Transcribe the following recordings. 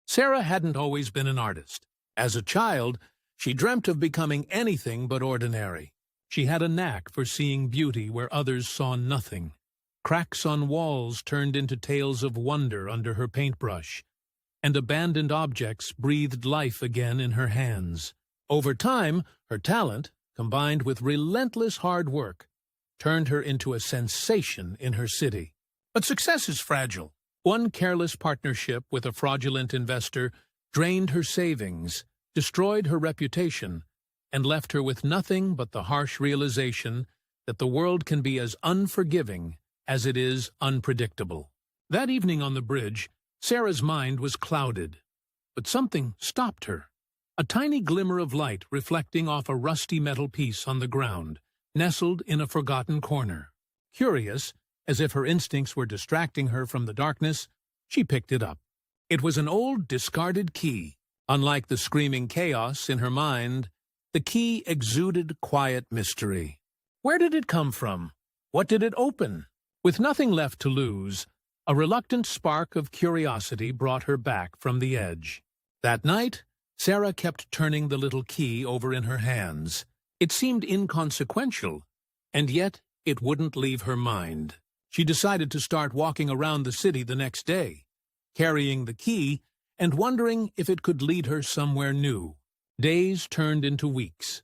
Sarah hadn't always been an artist. As a child, she dreamt of becoming anything but ordinary. She had a knack for seeing beauty where others saw nothing. Cracks on walls turned into tales of wonder under her paintbrush, and abandoned objects breathed life again in her hands. Over time, her talent, combined with relentless hard work, turned her into a sensation in her city. But success is fragile. One careless partnership with a fraudulent investor drained her savings, destroyed her reputation, and left her with nothing but the harsh realization that the world can be as unforgiving as it is unpredictable. That evening on the bridge, Sarah's mind was clouded, but something stopped her. A tiny glimmer of light reflecting off a rusty metal piece on the ground, nestled in a forgotten corner. Curious, as if her instincts were distracting her from the darkness, she picked it up. It was an old, discarded key. Unlike the screaming chaos in her mind, the key exuded quiet mystery. Where did it come from? What did it open? With nothing left to lose, a reluctant spark of curiosity brought her back from the edge. That night, Sarah kept turning the little key over in her hands. It seemed inconsequential, and yet it wouldn't leave her mind. She decided to start walking around the city the next day, carrying the key and wondering if it could lead her somewhere new. Days turned into weeks,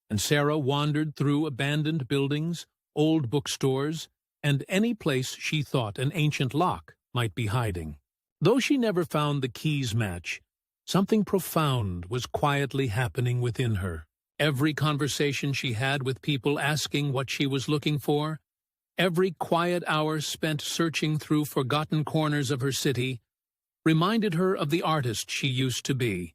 and Sarah wandered through abandoned buildings, old bookstores, and any place she thought an ancient lock might be hiding. Though she never found the key's match, something profound was quietly happening within her. Every conversation she had with people asking what she was looking for, every quiet hour spent searching through forgotten corners of her city, reminded her of the artist she used to be,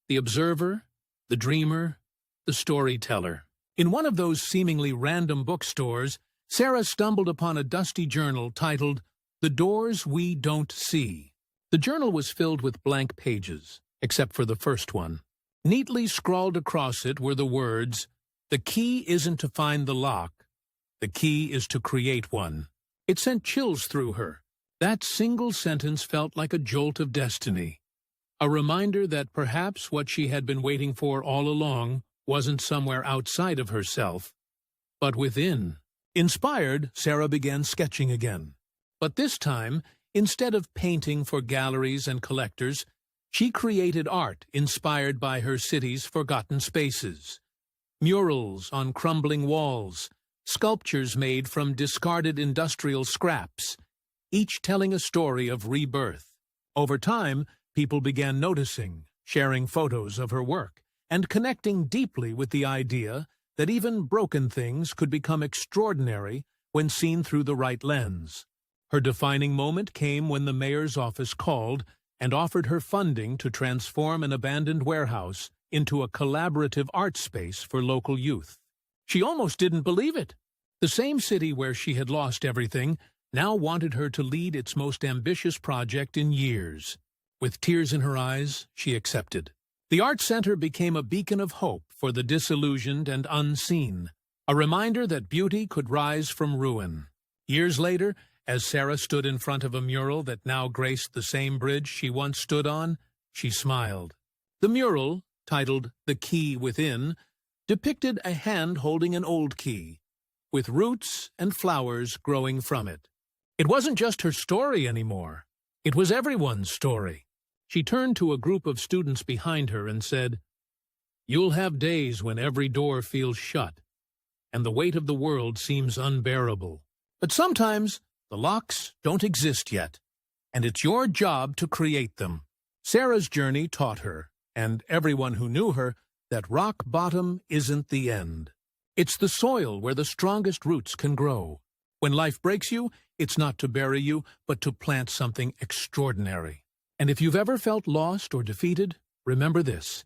the observer, the dreamer, the storyteller. In one of those seemingly random bookstores, Sarah stumbled upon a dusty journal titled, "The Doors We Don't See." The journal was filled with blank pages, except for the first one. Neatly scrawled across it were the words, "The key isn't to find the lock. The key is to create one." It sent chills through her. That single sentence felt like a jolt of destiny, a reminder that perhaps what she had been waiting for all along wasn't somewhere outside of herself, but within. Inspired, Sarah began sketching again. But this time, instead of painting for galleries and collectors, she created art inspired by her city's forgotten spaces. Murals on crumbling walls, sculptures made from discarded industrial scraps, each telling a story of rebirth. Over time, people began noticing, sharing photos of her work, and connecting deeply with the idea that even broken things could become extraordinary when seen through the right lens. Her defining moment came when the mayor's office called and offered her funding to transform an abandoned warehouse into a collaborative art space for local youth. She almost didn't believe it. The same city where she had lost everything now wanted her to lead its most ambitious project in years. With tears in her eyes, she accepted. The art center became a beacon of hope for the disillusioned and unseen, a reminder that beauty could rise from ruin. Years later, as Sarah stood in front of a mural that now graced the same bridge she once stood on, she smiled. The mural, titled "The Key Within," depicted a hand holding an old key, with roots and flowers growing from it. It wasn't just her story anymore. It was everyone's story. She turned to a group of students behind her and said, "You'll have days when every door feels shut, and the weight of the world seems unbearable. But sometimes the locks don't exist yet, and it's your job to create them." Sarah's journey taught her, and everyone who knew her, that rock bottom isn't the end. It's the soil where the strongest roots can grow. When life breaks you, it's not to bury you, but to plant something extraordinary. And if you've ever felt lost or defeated, remember this: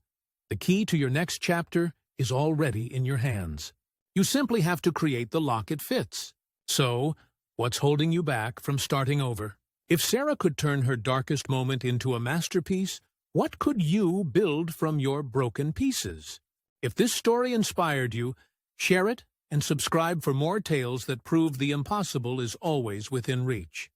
the key to your next chapter is already in your hands. You simply have to create the lock it fits. So, what's holding you back from starting over? If Sarah could turn her darkest moment into a masterpiece, what could you build from your broken pieces? If this story inspired you, share it and subscribe for more tales that prove the impossible is always within reach.